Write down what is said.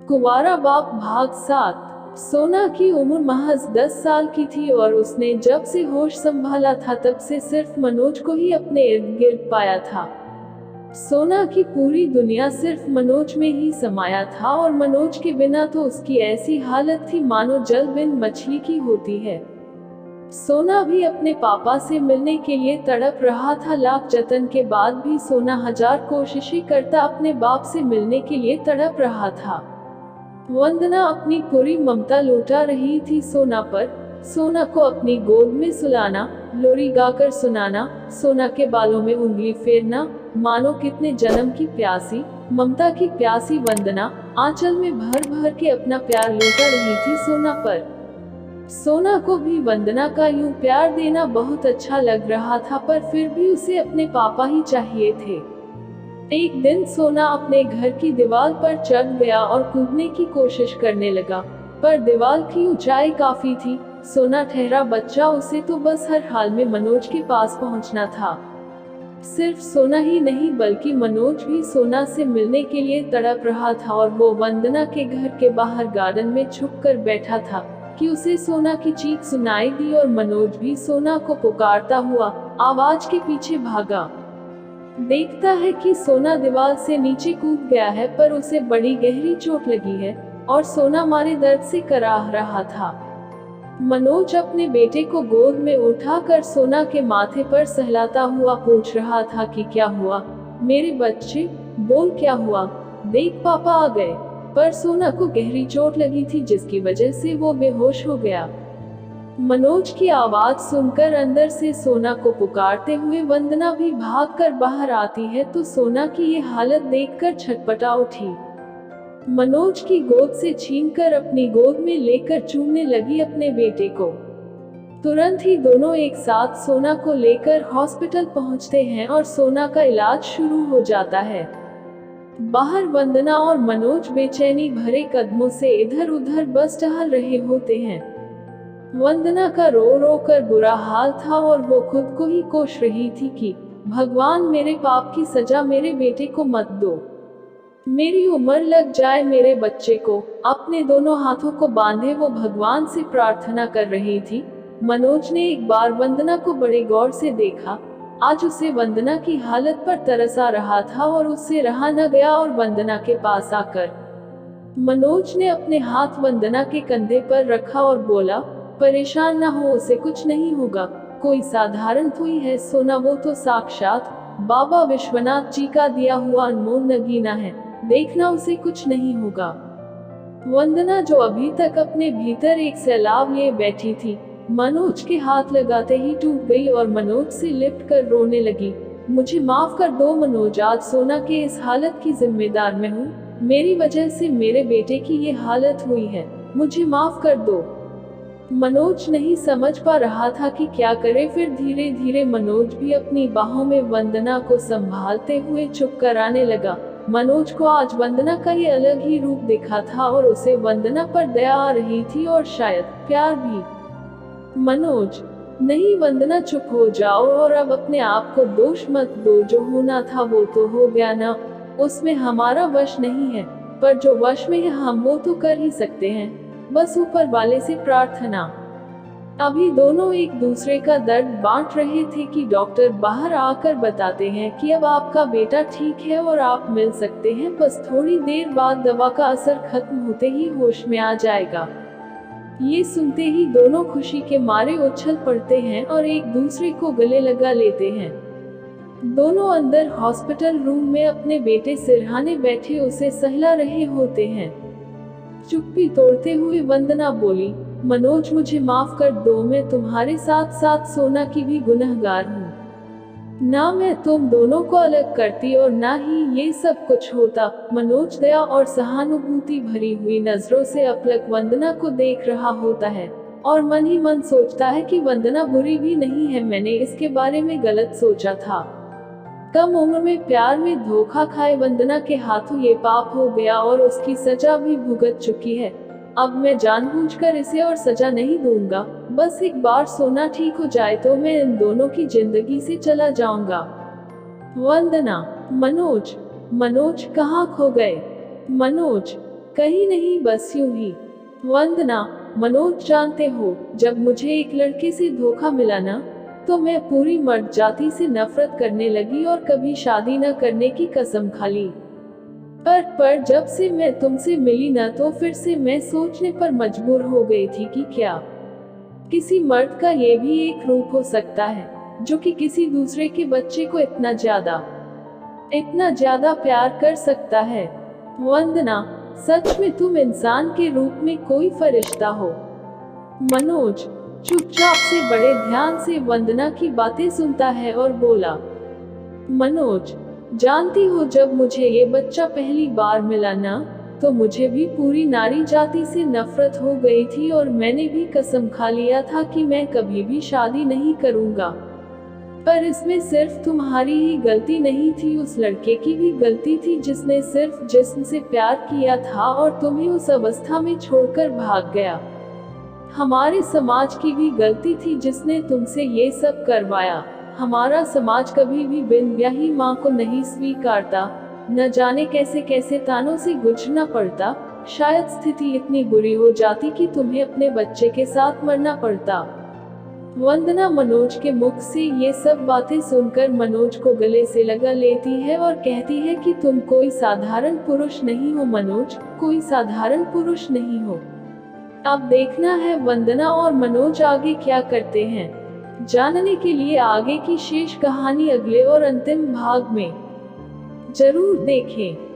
कुंवारा बाप भाग 7। सोना की उम्र महज 10 साल की थी और उसने जब से होश संभाला था तब से सिर्फ मनोज को ही अपने इर्द गिर्द पाया था। सोना की पूरी दुनिया सिर्फ मनोज में ही समाया था और मनोज के बिना तो उसकी ऐसी हालत थी मानो जल बिन मछली की होती है। सोना भी अपने पापा से मिलने के लिए तड़प रहा था। लाख जतन के बाद भी सोना हजार कोशिशें करता अपने बाप से मिलने के लिए तड़प रहा था। वंदना अपनी पूरी ममता लौटा रही थी सोना पर। सोना को अपनी गोद में सुलाना, लोरी गाकर सुनाना, सोना के बालों में उंगली फेरना, मानो कितने जन्म की प्यासी, ममता की प्यासी वंदना आंचल में भर भर के अपना प्यार लौटा रही थी सोना पर। सोना को भी वंदना का यूं प्यार देना बहुत अच्छा लग रहा था, पर फिर भी उसे अपने पापा ही चाहिए थे। एक दिन सोना अपने घर की दीवार पर चढ़ गया और कूदने की कोशिश करने लगा, पर दीवार की ऊंचाई काफी थी। सोना ठहरा बच्चा, उसे तो बस हर हाल में मनोज के पास पहुंचना था। सिर्फ सोना ही नहीं बल्कि मनोज भी सोना से मिलने के लिए तड़प रहा था और वो वंदना के घर के बाहर गार्डन में छुप कर बैठा था कि उसे सोना की चीख सुनाई दी और मनोज भी सोना को पुकारता हुआ आवाज के पीछे भागा। देखता है कि सोना दीवार से नीचे कूद गया है, पर उसे बड़ी गहरी चोट लगी है और सोना मारे दर्द से कराह रहा था। मनोज अपने बेटे को गोद में उठाकर सोना के माथे पर सहलाता हुआ पूछ रहा था कि क्या हुआ मेरे बच्चे, बोल क्या हुआ, देख पापा आ गए। पर सोना को गहरी चोट लगी थी जिसकी वजह से वो बेहोश हो गया। मनोज की आवाज सुनकर अंदर से सोना को पुकारते हुए वंदना भी भागकर बाहर आती है तो सोना की ये हालत देखकर छटपटा उठी। मनोज की गोद से छीनकर अपनी गोद में लेकर चूमने लगी अपने बेटे को। तुरंत ही दोनों एक साथ सोना को लेकर हॉस्पिटल पहुंचते हैं और सोना का इलाज शुरू हो जाता है। बाहर वंदना और मनोज बेचैनी भरे कदमों से इधर उधर बस टहल रहे होते हैं। वंदना का रो रो कर बुरा हाल था और वो खुद को ही कोस रही थी कि भगवान मेरे पाप की सजा मेरे बेटे को मत दो, मेरी उम्र लग जाए मेरे बच्चे को। अपने दोनों हाथों को बांधे वो भगवान से प्रार्थना कर रही थी। मनोज ने एक बार वंदना को बड़े गौर से देखा। आज उसे वंदना की हालत पर तरस आ रहा था और उससे रहा न गया और वंदना के पास आकर मनोज ने अपने हाथ वंदना के कंधे पर रखा और बोला, परेशान न हो, उसे कुछ नहीं होगा, कोई साधारण हुई है सोना, वो तो साक्षात बाबा विश्वनाथ जी का दिया हुआ अनमोल नगीना है, देखना उसे कुछ नहीं होगा। वंदना जो अभी तक अपने भीतर एक सैलाब लिए बैठी थी, मनोज के हाथ लगाते ही टूट गई और मनोज से लिपट कर रोने लगी। मुझे माफ कर दो मनोज, आज सोना के इस हालत की जिम्मेदार मैं हूँ, मेरी वजह से मेरे बेटे की ये हालत हुई है, मुझे माफ कर दो। मनोज नहीं समझ पा रहा था कि क्या करे। फिर धीरे धीरे मनोज भी अपनी बाहों में वंदना को संभालते हुए चुप कराने लगा। मनोज को आज वंदना का ये अलग ही रूप दिखा था और उसे वंदना पर दया आ रही थी और शायद प्यार भी। मनोज, नहीं वंदना, चुप हो जाओ और अब अपने आप को दोष मत दो, जो होना था वो तो हो गया ना, उसमें हमारा वश नहीं है, पर जो वश में है हम वो तो कर ही सकते हैं, बस ऊपर वाले से प्रार्थना। अभी दोनों एक दूसरे का दर्द बांट रहे थे कि डॉक्टर बाहर आकर बताते हैं कि अब आपका बेटा ठीक है और आप मिल सकते हैं, बस थोड़ी देर बाद दवा का असर खत्म होते ही होश में आ जाएगा। ये सुनते ही दोनों खुशी के मारे उछल पड़ते हैं और एक दूसरे को गले लगा लेते हैं। दोनों अंदर हॉस्पिटल रूम में अपने बेटे सिरहाने बैठे उसे सहला रहे होते हैं। चुप्पी तोड़ते हुए वंदना बोली, मनोज मुझे माफ कर दो, मैं तुम्हारे साथ साथ सोना की भी गुनहगार हूँ। ना मैं तुम दोनों को अलग करती और ना ही ये सब कुछ होता। मनोज दया और सहानुभूति भरी हुई नजरों से अपलक वंदना को देख रहा होता है और मन ही मन सोचता है कि वंदना बुरी भी नहीं है, मैंने इसके बारे में गलत सोचा था। कम उम्र में प्यार में धोखा खाए वंदना के हाथों ये पाप हो गया और उसकी सजा भी भुगत चुकी है। अब मैं जानबूझकर इसे और सजा नहीं दूंगा, बस एक बार सोना ठीक हो जाए तो मैं इन दोनों की जिंदगी से चला जाऊंगा। वंदना, मनोज, मनोज कहाँ खो गए? मनोज, कहीं नहीं, बस यूं ही। वंदना, मनोज जानते हो, जब मुझे एक लड़के से धोखा मिला ना, तो मैं पूरी मर्द जाति से नफरत करने लगी और कभी शादी न करने की कसम खा ली। पर जब से मैं तुमसे मिली ना, तो फिर से मैं सोचने पर मजबूर हो गई थी कि क्या किसी मर्द का ये भी एक रूप हो सकता है जो कि किसी दूसरे के बच्चे को इतना ज्यादा प्यार कर सकता है। वंदना, सच में तुम इंसान के रूप में कोई फरिश्ता हो। मनोज चुपचाप से बड़े ध्यान से वंदना की बातें सुनता है और बोला, मनोज, जानती हो, जब मुझे ये बच्चा पहली बार मिला ना, तो मुझे भी पूरी नारी जाति से नफरत हो गई थी और मैंने भी कसम खा लिया था कि मैं कभी भी शादी नहीं करूंगा। पर इसमें सिर्फ तुम्हारी ही गलती नहीं थी, उस लड़के की भी गलती थी जिसने सिर्फ जिस्म से प्यार किया था और तुम्हें उस अवस्था में छोड़कर भाग गया। हमारे समाज की भी गलती थी जिसने तुमसे ये सब करवाया। हमारा समाज कभी भी बिन ब्याही माँ को नहीं स्वीकारता। न जाने कैसे कैसे तानों से गुजरना पड़ता। शायद स्थिति इतनी बुरी हो जाती कि तुम्हें अपने बच्चे के साथ मरना पड़ता। वंदना मनोज के मुख से ये सब बातें सुनकर मनोज को गले से लगा लेती है और कहती है कि तुम कोई साधारण पुरुष नहीं हो मनोज, कोई साधारण पुरुष नहीं हो। अब देखना है वंदना और मनोज आगे क्या करते हैं। जानने के लिए आगे की शेष कहानी अगले और अंतिम भाग में जरूर देखें।